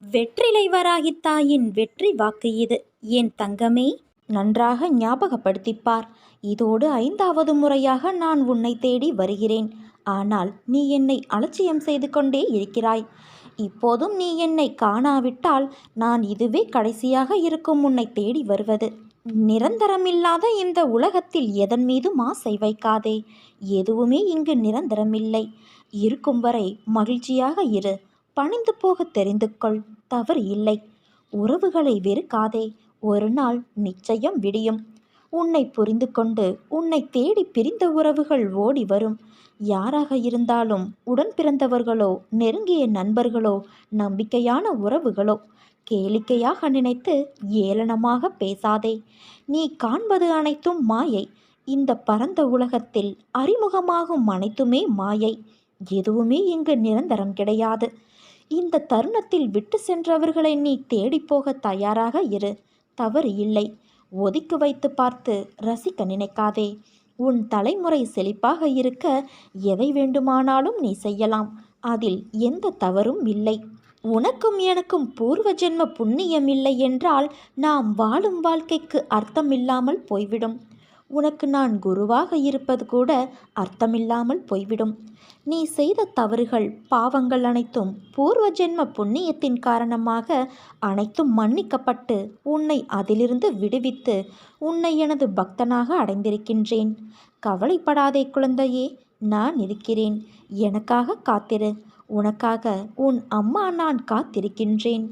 வெற்றிலை வராகி தாயின் வெற்றி வாக்கு இது. என் தங்கமே, நன்றாக ஞாபகப்படுத்திப்பார். இதோடு 5வது முறையாக நான் உன்னை தேடி வருகிறேன். ஆனால் நீ என்னை அலட்சியம் செய்து கொண்டே இருக்கிறாய். இப்போதும் நீ என்னை காணாவிட்டால் நான் இதுவே கடைசியாக இருக்கும் உன்னை தேடி வருவது. நிரந்தரமில்லாத இந்த உலகத்தில் எதன் மீதும் ஆசை வைக்காதே. எதுவுமே இங்கு நிரந்தரமில்லை. இருக்கும் வரை மகிழ்ச்சியாக இரு. பணிந்து போக தெரிந்து கொள். தவறு இல்லை. உறவுகளை வெறுக்காதே. ஒரு நாள் நிச்சயம் விடியும். உன்னை புரிந்து கொண்டு உன்னை தேடி பிரிந்த உறவுகள் ஓடி வரும். யாராக இருந்தாலும், உடன் பிறந்தவர்களோ, நெருங்கிய நண்பர்களோ, நம்பிக்கையான உறவுகளோ, கேளிக்கையாக நினைத்து ஏளனமாக பேசாதே. நீ காண்பது அனைத்தும் மாயை. இந்த பரந்த உலகத்தில் அறிமுகமாகும் அனைத்துமே மாயை. எதுவுமே இங்கு நிரந்தரம் கிடையாது. இந்த தருணத்தில் விட்டு சென்றவர்களை நீ தேடிப்போக தயாராக இரு. தவறு இல்லை. ஒதுக்கி வைத்து பார்த்து ரசிக்க நினைக்காதே. உன் தலைமுறை செழிப்பாக இருக்க எதை வேண்டுமானாலும் நீ செய்யலாம். அதில் எந்த தவறும் இல்லை. உனக்கும் எனக்கும் பூர்வ ஜென்ம புண்ணியம் இல்லை என்றால் நாம் வாழும் வாழ்க்கைக்கு அர்த்தமில்லாமல் போய்விடும். உனக்கு நான் குருவாக இருப்பது கூட அர்த்தமில்லாமல் போய்விடும். நீ செய்த தவறுகள், பாவங்கள் அனைத்தும் பூர்வ ஜென்ம புண்ணியத்தின் காரணமாக அனைத்தும் மன்னிக்கப்பட்டு உன்னை அதிலிருந்து விடுவித்து உன்னை எனது பக்தனாக அடைந்திருக்கின்றேன். கவலைப்படாதே குழந்தையே, நான் இருக்கிறேன். எனக்காக காத்திரு. உனக்காக உன் அம்மா நான் காத்திருக்கின்றேன்.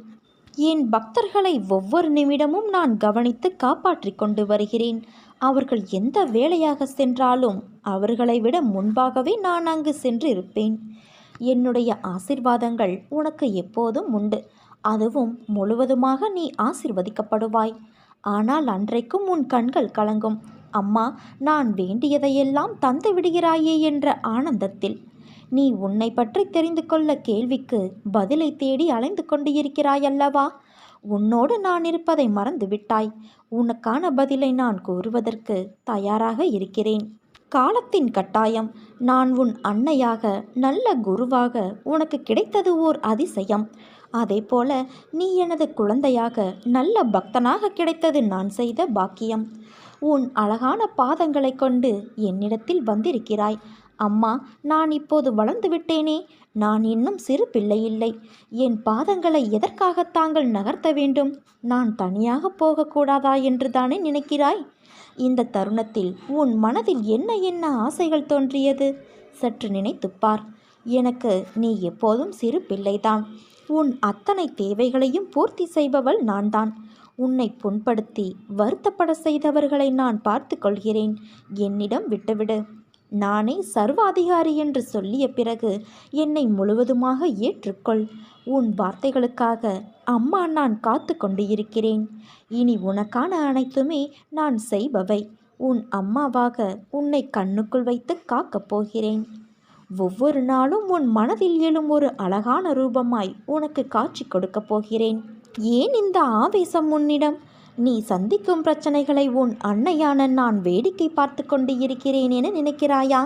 என் பக்தர்களை ஒவ்வொரு நிமிடமும் நான் கவனித்து காப்பாற்றி கொண்டு வருகிறேன். அவர்கள் எந்த வேலையாக சென்றாலும் அவர்களை விட முன்பாகவே நான் அங்கு சென்று இருப்பேன். என்னுடைய ஆசிர்வாதங்கள் உனக்கு எப்போதும் உண்டு. அதுவும் முழுவதுமாக நீ ஆசிர்வதிக்கப்படுவாய். ஆனால் அன்றைக்கும் உன் கண்கள் கலங்கும். அம்மா, நான் வேண்டியதையெல்லாம் தந்து விடுகிறாயே என்ற ஆனந்தத்தில். நீ உன்னை பற்றி தெரிந்து கொள்ள கேள்விக்கு பதிலை தேடி அலைந்து கொண்டு இருக்கிறாயல்லவா? உன்னோடு நான் இருப்பதை மறந்துவிட்டாய். உனக்கான பதிலை நான் கூறுவதற்கு தயாராக இருக்கிறேன். காலத்தின் கட்டாயம். நான் உன் அன்னையாக, நல்ல குருவாக உனக்கு கிடைத்தது ஓர் அதிசயம். அதேபோல நீ எனது குழந்தையாக, நல்ல பக்தனாக கிடைத்தது நான் செய்த பாக்கியம். உன் அழகான பாதங்களை கொண்டு என்னிடத்தில் வந்திருக்கிறாய். அம்மா, நான் இப்போது வளர்ந்து விட்டேனே. நான் இன்னும் சிறு பிள்ளையில்லை. என் பாதங்களை எதற்காக தாங்கள் நகர்த்த வேண்டும்? நான் தனியாக போகக்கூடாதா என்று தானே நினைக்கிறாய்? இந்த தருணத்தில் உன் மனதில் என்ன என்ன ஆசைகள் தோன்றியது? சற்று நினைத்துப்பார். எனக்கு நீ எப்போதும் சிறு பிள்ளைதான். உன் அத்தனை தேவைகளையும் பூர்த்தி செய்பவள் நான்தான். உன்னை புண்படுத்தி வருத்தப்பட செய்தவர்களை நான் பார்த்து கொள்கிறேன். என்னிடம் விட்டுவிடு. நானே சர்வாதிகாரி என்று சொல்லிய பிறகு என்னை முழுவதுமாக ஏற்றுக்கொள். உன் வார்த்தைகளுக்காக அம்மா நான் காத்து கொண்டு இருக்கிறேன். இனி உனக்கான அனைத்துமே நான் செய்பவை. உன் அம்மாவாக உன்னை கண்ணுக்குள் வைத்து காக்கப் போகிறேன். ஒவ்வொரு நாளும் உன் மனதில் எழும் ஒரு அழகான ரூபமாய் உனக்கு காட்சி கொடுக்கப் போகிறேன். ஏன் இந்த ஆவேசம் உன்னிடம்? நீ சந்திக்கும் பிரச்சனைகளை உன் அன்னையான நான் வேடிக்கை பார்த்து கொண்டு இருக்கிறேன் என நினைக்கிறாயா?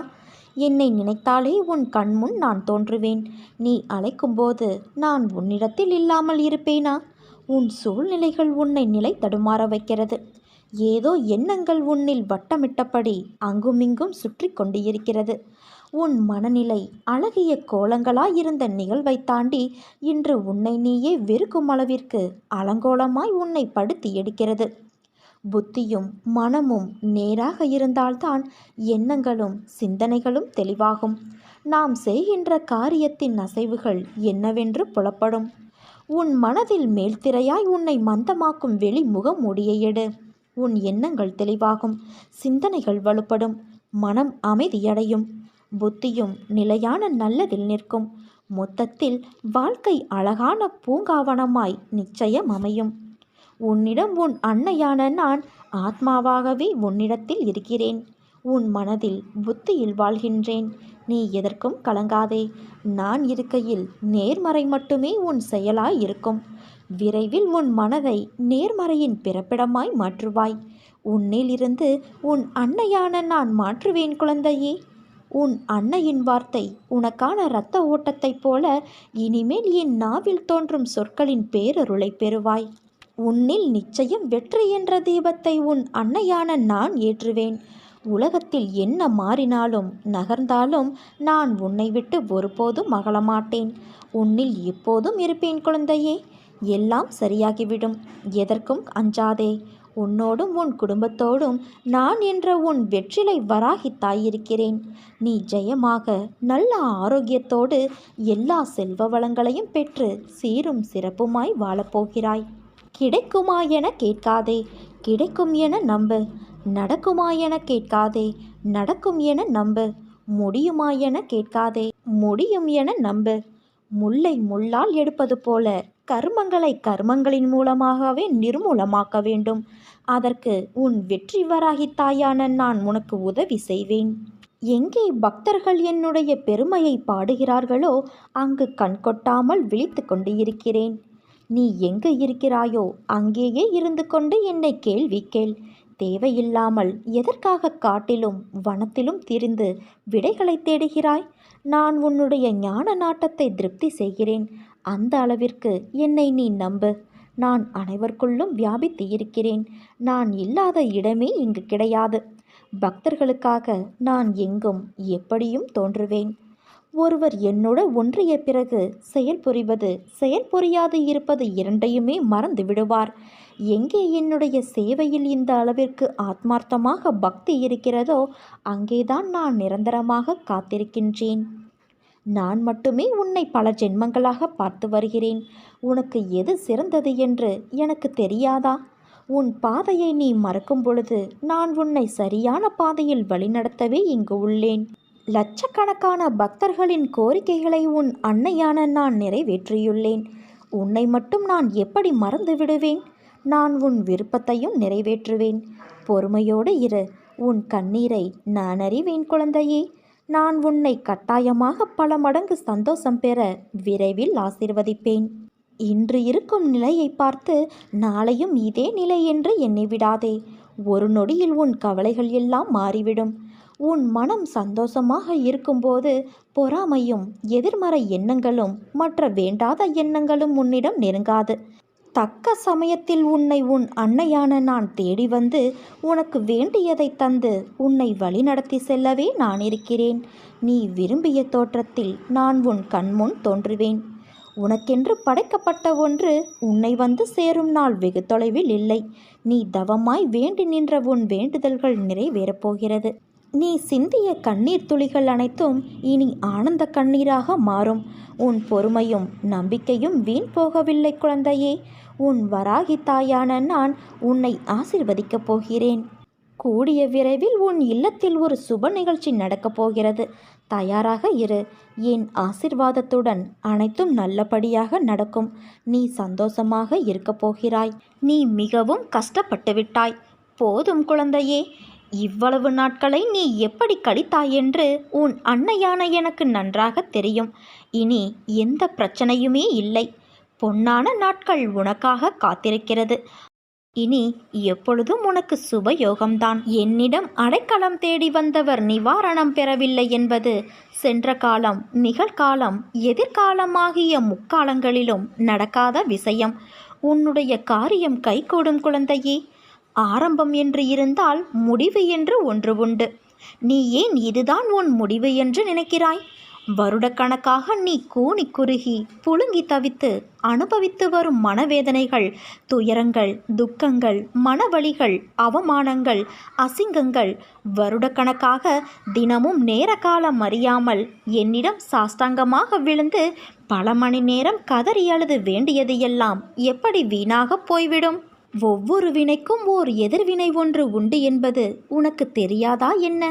என்னை நினைத்தாலே உன் கண்முன் நான் தோன்றுவேன். நீ அழைக்கும்போது நான் உன்னிடத்தில் இல்லாமல் இருப்பேனா? உன் சூழ்நிலைகள் உன்னை நிலை தடுமாற வைக்கிறது. ஏதோ எண்ணங்கள் உன்னில் வட்டமிட்டபடி அங்குமிங்கும் சுற்றி கொண்டு இருக்கிறது. உன் மனநிலை அழகிய கோலங்களாயிருந்த நிகழ்வை தாண்டி இன்று உன்னை நீயே வெறுக்கும் அளவிற்கு அலங்கோலமாய் உன்னை படுத்தி எடுக்கிறது. புத்தியும் மனமும் நேராக இருந்தால்தான் எண்ணங்களும் சிந்தனைகளும் தெளிவாகும். நாம் செய்கின்ற காரியத்தின் அசைவுகள் என்னவென்று புலப்படும். உன் மனதில் மேல்திரையாய் உன்னை மந்தமாக்கும் வெளி முகமூடியை எடு. உன் எண்ணங்கள் தெளிவாகும். சிந்தனைகள் வலுப்படும். மனம் அமைதியடையும். புத்தியும் நிலையான நல்லதில் நிற்கும். மொத்தத்தில் வாழ்க்கை அழகான பூங்காவனமாய் நிச்சயம் அமையும். உன்னிடம் உன் அன்னையான நான் ஆத்மாவாகவே உன்னிடத்தில் இருக்கிறேன். உன் மனதில் புத்தியில் வாழ்கின்றேன். நீ எதற்கும் கலங்காதே. நான் இருக்கையில் நேர்மறை மட்டுமே உன் செயலாய் இருக்கும். விரைவில் உன் மனதை நேர்மறையின் பிறப்பிடமாய் மாற்றுவாய். உன்னிலிருந்து உன் அன்னையான நான் மாற்றுவேன் குழந்தையே. உன் அன்னையின் வார்த்தை உனக்கான இரத்த ஓட்டத்தைப் போல இனிமேல் என் நாவில் தோன்றும் சொற்களின் பேரருளை பெறுவாய். உன்னில் நிச்சயம் வெற்றி என்ற தீபத்தை உன் அன்னையான நான் ஏற்றுவேன். உலகத்தில் என்ன மாறினாலும் நகர்ந்தாலும் நான் உன்னை விட்டு ஒருபோதும் அகலமாட்டேன். உன்னில் எப்போதும் இருப்பேன் குழந்தையே. எல்லாம் சரியாகிவிடும். எதற்கும் அஞ்சாதே. உன்னோடும் உன் குடும்பத்தோடும் நான் என்ற உன் வெற்றிலை வராகி தாயிருக்கிறேன். நீ ஜெயமாக நல்ல ஆரோக்கியத்தோடு எல்லா செல்வ வளங்களையும் பெற்று சீரும் சிறப்புமாய் வாழப்போகிறாய். கிடைக்குமா என கேட்காதே, கிடைக்கும் என நம்பு. நடக்குமா என கேட்காதே, நடக்கும் என நம்பு. முடியுமா என கேட்காதே, முடியும் என நம்பு. முல்லை முள்ளால் எடுப்பது போல கர்மங்களை கர்மங்களின் மூலமாகவே நிர்மூலமாக்க வேண்டும். அதற்கு உன் வெற்றி வராகி தாயான நான் உனக்கு உதவி செய்வேன். எங்கே பக்தர்கள் என்னுடைய பெருமையை பாடுகிறார்களோ அங்கு கண்கொட்டாமல் விழித்து கொண்டு இருக்கிறேன். நீ எங்கு இருக்கிறாயோ அங்கேயே இருந்து கொண்டு என்னை கேள்வி கேள். தேவையில்லாமல் எதற்காக காட்டிலும் வனத்திலும் திரிந்து விடைகளை தேடுகிறாய்? நான் உன்னுடைய ஞான நாட்டத்தை திருப்தி செய்கிறேன். அந்த அளவிற்கு என்னை நீ நம்பு. நான் அனைவருக்குள்ளும் வியாபித்து இருக்கிறேன். நான் இல்லாத இடமே இங்கு கிடையாது. பக்தர்களுக்காக நான் எங்கும் எப்படியும் தோன்றுவேன். ஒருவர் என்னோட ஒன்றிய பிறகு செயல்புரிவது செயல்புரியாது இருப்பது இரண்டையுமே மறந்து விடுவார். எங்கே என்னுடைய சேவையில் இந்த அளவிற்கு ஆத்மார்த்தமாக பக்தி இருக்கிறதோ அங்கேதான் நான் நிரந்தரமாக காத்திருக்கின்றேன். நான் மட்டுமே உன்னை பல ஜென்மங்களாக பார்த்து வருகிறேன். உனக்கு எது சிறந்தது என்று எனக்கு தெரியாதா? உன் பாதையை நீ மறக்கும் பொழுது நான் உன்னை சரியான பாதையில் வழிநடத்தவே இங்கு உள்ளேன். லட்சக்கணக்கான பக்தர்களின் கோரிக்கைகளை உன் அன்னையான நான் நிறைவேற்றியுள்ளேன். உன்னை மட்டும் நான் எப்படி மறந்து விடுவேன்? நான் உன் விருப்பத்தையும் நிறைவேற்றுவேன். பொறுமையோடு இரு. உன் கண்ணீரை நான் அறிவேன் குழந்தையே. நான் உன்னை கட்டாயமாக பல மடங்கு சந்தோஷம் பெற விரைவில் ஆசீர்வதிப்பேன். இன்று இருக்கும் நிலையை பார்த்து நாளையும் இதே நிலை என்று எண்ணிவிடாதே. ஒரு நொடியில் உன் கவலைகள் எல்லாம் மாறிவிடும். உன் மனம் சந்தோஷமாக இருக்கும்போது பொறாமையும் எதிர்மறை எண்ணங்களும் மற்ற வேண்டாத எண்ணங்களும் உன்னிடம் நெருங்காது. தக்க சமயத்தில் உன்னை உன் அன்னையான நான் தேடி வந்து உனக்கு வேண்டியதை தந்து உன்னை வழிநடத்தி செல்லவே நான் இருக்கிறேன். நீ விரும்பிய தோற்றத்தில் நான் உன் கண்முன் தோன்றுவேன். உனக்கென்று படைக்கப்பட்ட ஒன்று உன்னை வந்து சேரும் நாள் வெகு தொலைவில் இல்லை. நீ தவமாய் வேண்டி நின்ற உன் வேண்டுதல்கள் நிறைவேறப் போகிறது. நீ சிந்திய கண்ணீர் துளிகள் அனைத்தும் இனி ஆனந்த கண்ணீராக மாறும். உன் பொறுமையும் நம்பிக்கையும் வீண் போகவில்லை குழந்தையே. உன் வராகி தாயான நான் உன்னை ஆசீர்வதிக்கப் போகிறேன். கூடிய விரைவில் உன் இல்லத்தில் ஒரு சுப நிகழ்ச்சி நடக்கப் போகிறது. தயாராக இரு. என் ஆசீர்வாதத்துடன் அனைத்தும் நல்லபடியாக நடக்கும். நீ சந்தோஷமாக இருக்கப் போகிறாய். நீ மிகவும் கஷ்டப்பட்டு விட்டாய். போதும் குழந்தையே. இவ்வளவு நாட்களை நீ எப்படி கழித்தாய் என்று உன் அன்னையான எனக்கு நன்றாக தெரியும். இனி எந்த பிரச்சனையுமே இல்லை. பொன்னான நாட்கள் உனக்காக காத்திருக்கிறது. இனி எப்பொழுதும் உனக்கு சுபயோகம்தான். என்னிடம் அடைக்கலம் தேடி வந்தவர் நிவாரணம் பெறவில்லை என்பது சென்ற காலம், நிகழ்காலம், எதிர்காலம் ஆகிய முக்காலங்களிலும் நடக்காத விஷயம். உன்னுடைய காரியம் கைகூடும் குழந்தையே. ஆரம்பம் என்று இருந்தால் முடிவு என்று ஒன்று உண்டு. நீ ஏன் இதுதான் உன் முடிவு என்று நினைக்கிறாய்? வருடக்கணக்காக நீ கூனி குறுகி புழுங்கி தவித்து அனுபவித்து வரும் மனவேதனைகள், துயரங்கள், துக்கங்கள், மனவலிகள், அவமானங்கள், அசிங்கங்கள், வருடக்கணக்காக தினமும் நேர காலம் அறியாமல் என்னிடம் சாஷ்டாங்கமாக விழுந்து பல மணி நேரம் கதறி அழுது வேண்டியது எல்லாம் எப்படி வீணாக போய்விடும்? ஒவ்வொரு வினைக்கும் ஓர் எதிர்வினை ஒன்று உண்டு என்பது உனக்கு தெரியாதா என்ன?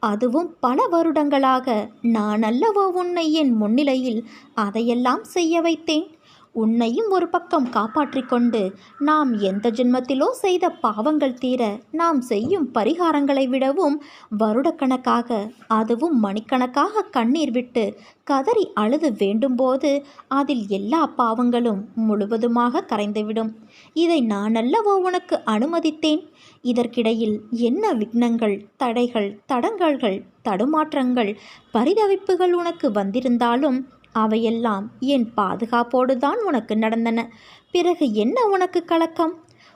அதுவும் பல வருடங்களாக நான் அல்லவோ உன்னை என் முன்னிலையில் அதையெல்லாம் செய்ய வைத்தேன். உன்னையும் ஒரு பக்கம் காப்பாற்றிக் கொண்டு நாம் எந்த ஜென்மத்திலோ செய்த பாவங்கள் தீர நாம் செய்யும் பரிகாரங்களை விடவும் வருடக்கணக்காக, அதுவும் மணிக்கணக்காக கண்ணீர் விட்டு கதறி அழுது வேண்டும்போது அதில் எல்லா பாவங்களும் முழுவதுமாக கரைந்துவிடும். இதை நானல்லவோ உனக்கு அனுமதித்தேன். இதற்கிடையில் என்ன விக்னங்கள், தடைகள், தடங்கல்கள், தடுமாற்றங்கள், பரிதவிப்புகள் உனக்கு வந்திருந்தாலும் அவையெல்லாம் என் பாதுகாப்போடு தான் உனக்கு நடந்தன. பிறகு என்ன உனக்கு கலக்கம்?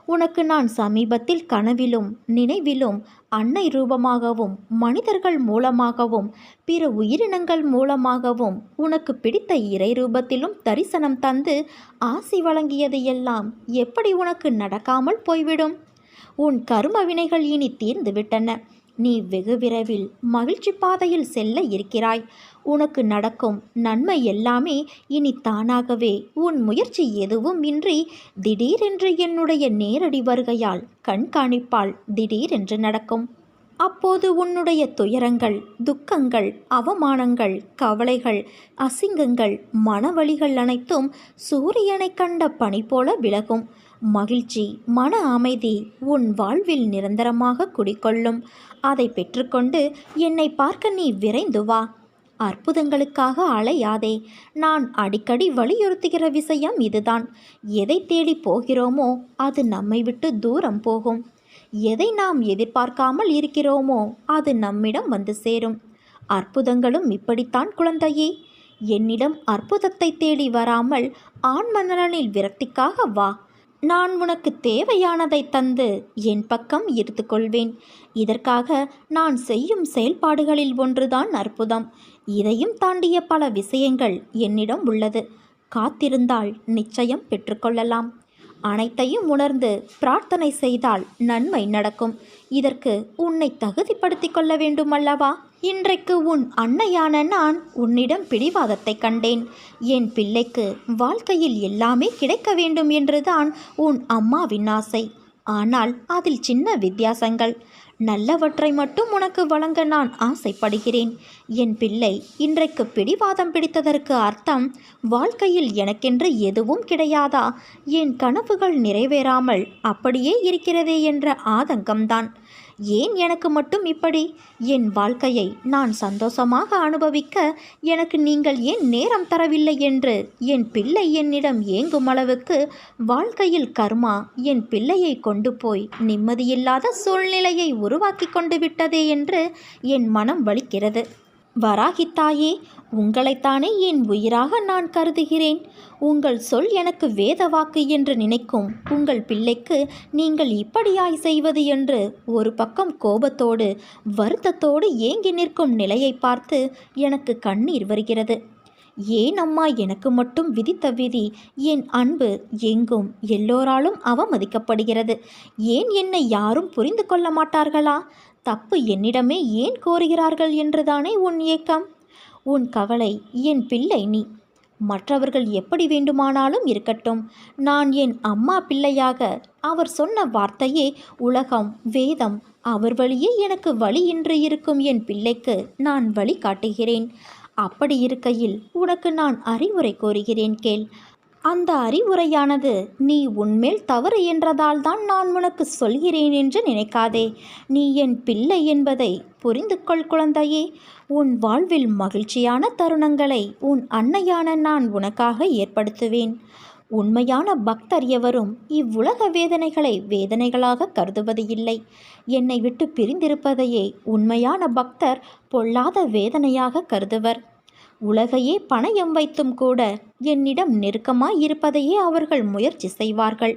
உனக்கு நான் சமீபத்தில் கனவிலும் நினைவிலும் அன்னை ரூபமாகவும் மனிதர்கள் மூலமாகவும் பிற உயிரினங்கள் மூலமாகவும் உனக்கு பிடித்த இறை ரூபத்திலும் தரிசனம் தந்து ஆசி வழங்கியது எல்லாம் எப்படி உனக்கு நடக்காமல் போய்விடும்? உன் கர்ம வினைகள் இனி தீர்ந்து விட்டன. நீ வெகு விரைவில் மகிழ்ச்சி பாதையில் செல்ல இருக்கிறாய். உனக்கு நடக்கும் நன்மை எல்லாமே இனி தானாகவே உன் முயற்சி எதுவும் இன்றி திடீரென்று என்னுடைய நேரடி வருகையால் கண்காணிப்பால் திடீரென்று நடக்கும். அப்போது உன்னுடைய துயரங்கள், துக்கங்கள், அவமானங்கள், கவலைகள், அசிங்கங்கள், மனவலிகள் அனைத்தும் சூரியனை கண்ட பனி போல விலகும். மகிழ்ச்சி, மன அமைதி உன் வாழ்வில் நிரந்தரமாக குடிக்கொள்ளும். அதை பெற்றுக்கொண்டு என்னை பார்க்க நீ விரைந்து வா. அற்புதங்களுக்காக அலையாதே. நான் அடிக்கடி வலியுறுத்துகிற விஷயம் இதுதான். எதை தேடி போகிறோமோ அது நம்மை விட்டு தூரம் போகும். எதை நாம் எதிர்பார்க்காமல் இருக்கிறோமோ அது நம்மிடம் வந்து சேரும். அற்புதங்களும் இப்படித்தான் குழந்தையே. என்னிடம் அற்புதத்தை தேடி வராமல் ஆன்மநலனில் விரக்திக்காக வா. நான் உனக்கு தேவையானதை தந்து என் பக்கம் ஈர்த்து கொள்வேன். இதற்காக நான் செய்யும் செயல்பாடுகளில் ஒன்றுதான் அற்புதம். இதையும் தாண்டிய பல விஷயங்கள் என்னிடம் உள்ளது. காத்திருந்தால் நிச்சயம் பெற்றுக்கொள்ளலாம். அனைத்தையும் உணர்ந்து பிரார்த்தனை செய்தால் நன்மை நடக்கும். இதற்கு உன்னை தகுதிப்படுத்திக் கொள்ள வேண்டும் அல்லவா? இன்றைக்கு உன் அன்னையான நான் உன்னிடம் பிடிவாதத்தை கண்டேன். என் பிள்ளைக்கு வாழ்க்கையில் எல்லாமே கிடைக்க வேண்டும் என்றுதான் உன் அம்மாவின் ஆசை. ஆனால் அதில் சின்ன வித்தியாசங்கள். நல்லவற்றை மட்டும் உனக்கு வழங்க நான் ஆசைப்படுகிறேன். என் பிள்ளை இன்றைக்கு பிடிவாதம் பிடித்ததற்கு அர்த்தம் வாழ்க்கையில் எனக்கென்று எதுவும் கிடையாதா, என் கனவுகள் நிறைவேறாமல் அப்படியே இருக்கிறதே என்ற ஆதங்கம்தான். ஏன் எனக்கு மட்டும் இப்படி? என் வாழ்க்கையை நான் சந்தோஷமாக அனுபவிக்க எனக்கு நீங்கள் ஏன் நேரம் தரவில்லை என்று என் பிள்ளை என்னிடம் ஏங்கும் அளவுக்கு வாழ்க்கையில் கர்மா என் பிள்ளையை கொண்டு போய் நிம்மதியில்லாத சூழ்நிலையை உருவாக்கி கொண்டு விட்டதே என்று என் மனம் வலிக்கிறது. வராகித்தாயே, உங்களைத்தானே என் உயிராக நான் கருதுகிறேன். உங்கள் சொல் எனக்கு வேத வாக்கு என்று நினைக்கும் உங்கள் பிள்ளைக்கு நீங்கள் இப்படியாய் செய்வது என்று ஒரு பக்கம் கோபத்தோடு வருத்தத்தோடு ஏங்கி நிற்கும் நிலையை பார்த்து எனக்கு கண்ணீர் வருகிறது. ஏன் அம்மா எனக்கு மட்டும் விதித்த விதி, என் அன்பு எங்கும் எல்லோராலும் அவமதிக்கப்படுகிறது? ஏன் என்னை யாரும் புரிந்து கொள்ள மாட்டார்களா? தப்பு என்னிடமே ஏன் கோருகிறார்கள் என்றுதானே உன் ஏக்கம், உன் கவலை. என் பிள்ளை நீ. மற்றவர்கள் எப்படி வேண்டுமானாலும் இருக்கட்டும். நான் என் அம்மா பிள்ளையாக அவர் சொன்ன வார்த்தையே உலகம், வேதம். அவர் வழியே எனக்கு வழி இன்று இருக்கும் என் பிள்ளைக்கு நான் வழி காட்டுகிறேன். அப்படி இருக்கையில் உனக்கு நான் அறிவுரை கோருகிறேன், கேள். அந்த அறிவுரையானது நீ உன்மேல் தவறு என்றதால் தான் நான் உனக்கு சொல்கிறேன் என்று நினைக்காதே. நீ என் பிள்ளை என்பதை புரிந்து கொள் குழந்தையே. உன் வாழ்வில் மகிழ்ச்சியான தருணங்களை உன் அன்னையான நான் உனக்காக ஏற்படுத்துவேன். உண்மையான பக்தர் எவரும் இவ்வுலக வேதனைகளை வேதனைகளாக கருதுவது இல்லை. என்னை விட்டு பிரிந்திருப்பதையே உண்மையான பக்தர் பொல்லாத வேதனையாக கருதுவர். உலகையே பணயம் வைத்தும் கூட என்னிடம் நெருக்கமாய் இருப்பதையே அவர்கள் முயற்சி செய்வார்கள்.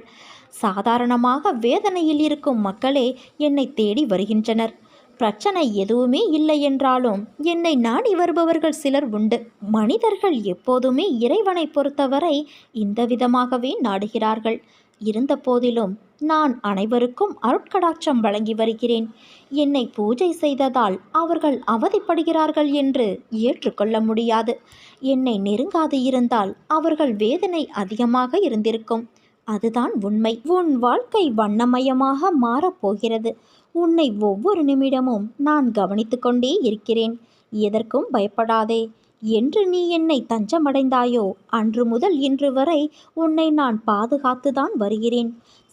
சாதாரணமாக வேதனையில் இருக்கும் மக்களே என்னை தேடி வருகின்றனர். பிரச்சனை எதுவுமே இல்லை என்றாலும் என்னை நாடி வருபவர்கள் சிலர் உண்டு. மனிதர்கள் எப்போதுமே இறைவனை பொறுத்தவரை இந்த விதமாகவே நாடுகிறார்கள். இருந்த போதிலும் நான் அனைவருக்கும் அருட்கடாட்சம் வழங்கி வருகிறேன். என்னை பூஜை செய்ததால் அவர்கள் அவதிப்படுகிறார்கள் என்று ஏற்றுக்கொள்ள முடியாது. என்னை நெருங்காது இருந்தால் அவர்கள் வேதனை அதிகமாக இருந்திருக்கும். அதுதான் உண்மை. உன் வாழ்க்கை வண்ணமயமாக மாறப்போகிறது. உன்னை ஒவ்வொரு நிமிடமும் நான் கவனித்து கொண்டே இருக்கிறேன். எதற்கும் பயப்படாதே. என்று நீ என்னை தஞ்சமடைந்தாயோ அன்று முதல் இன்று வரை உன்னை நான் பாதுகாத்துதான் வருகிறேன்.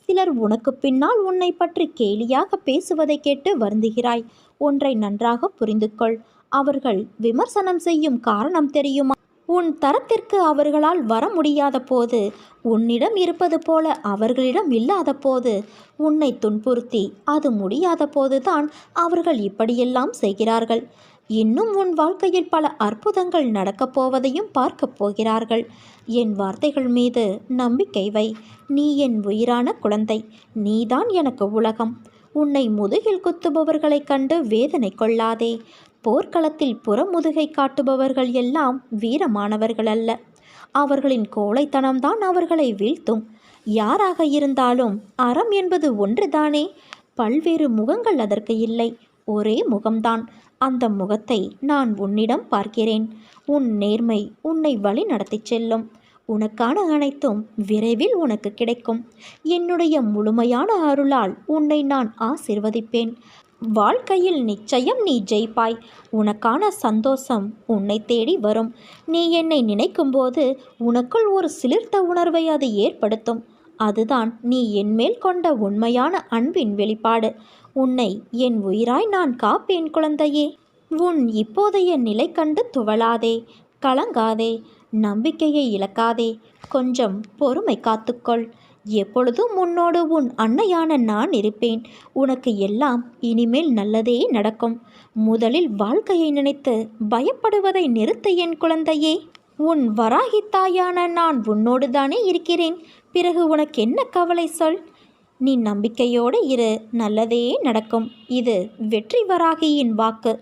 சிலர் உனக்கு பின்னால் உன்னை பற்றி கேலியாக பேசுவதை கேட்டு வருந்துகிறாய். ஒன்றை நன்றாக புரிந்து கொள். அவர்கள் விமர்சனம் செய்யும் காரணம் தெரியுமா? உன் தரத்திற்கு அவர்களால் வர முடியாத போது, உன்னிடம் இருப்பது போல அவர்களிடம் இல்லாத போது, உன்னை துன்புறுத்தி அது முடியாத போதுதான் அவர்கள் இப்படியெல்லாம் செய்கிறார்கள். இன்னும் உன் வாழ்க்கையில் பல அற்புதங்கள் நடக்கப் போவதையும் பார்க்கப் போகிறார்கள். என் வார்த்தைகள் மீது நம்பிக்கை வை. நீ என் உயிரான குழந்தை. நீதான் எனக்கு உலகம். உன்னை முதுகில் குத்துபவர்களைக் கண்டு வேதனை கொள்ளாதே. போர்க்களத்தில் புறமுதுகை காட்டுபவர்கள் எல்லாம் வீரமானவர்கள் அல்ல. அவர்களின் கோழைத்தனம்தான் அவர்களை வீழ்த்தும். யாராக இருந்தாலும் அறம் என்பது ஒன்றுதானே. பல்வேறு முகங்கள் அதற்கு இல்லை, ஒரே முகம்தான். அந்த முகத்தை நான் உன்னிடம் பார்க்கிறேன். உன் நேர்மை உன்னை வழி நடத்திச் செல்லும். உனக்கான அனைத்தும் விரைவில் உனக்கு கிடைக்கும். என்னுடைய முழுமையான அருளால் உன்னை நான் ஆசிர்வதிப்பேன். வாழ்க்கையில் நிச்சயம் நீ ஜெயிப்பாய். உனக்கான சந்தோஷம் உன்னை தேடி வரும். நீ என்னை நினைக்கும்போது உனக்குள் ஒரு சிலிர்த்த உணர்வை அது ஏற்படுத்தும். அதுதான் நீ என்மேல் கொண்ட உண்மையான அன்பின் வெளிப்பாடு. உன்னை என் உயிராய் நான் காப்பேன் குழந்தையே. உன் இப்போதைய நிலை கண்டு துவளாதே, கலங்காதே, நம்பிக்கையை இழக்காதே. கொஞ்சம் பொறுமை காத்துக்கொள். எப்பொழுதும் உன்னோடு உன் அன்னையான நான் இருப்பேன். உனக்கு எல்லாம் இனிமேல் நல்லதே நடக்கும். முதலில் வாழ்க்கையை நினைத்து பயப்படுவதை நிறுத்து என் குழந்தையே. உன் வராகி தாயான நான் உன்னோடு தானே இருக்கிறேன். பிறகு உனக்கு என்ன கவலை சொல். நீ நம்பிக்கையோடு இரு, நல்லதே நடக்கும். இது வெற்றி வராகியின் வாக்கு.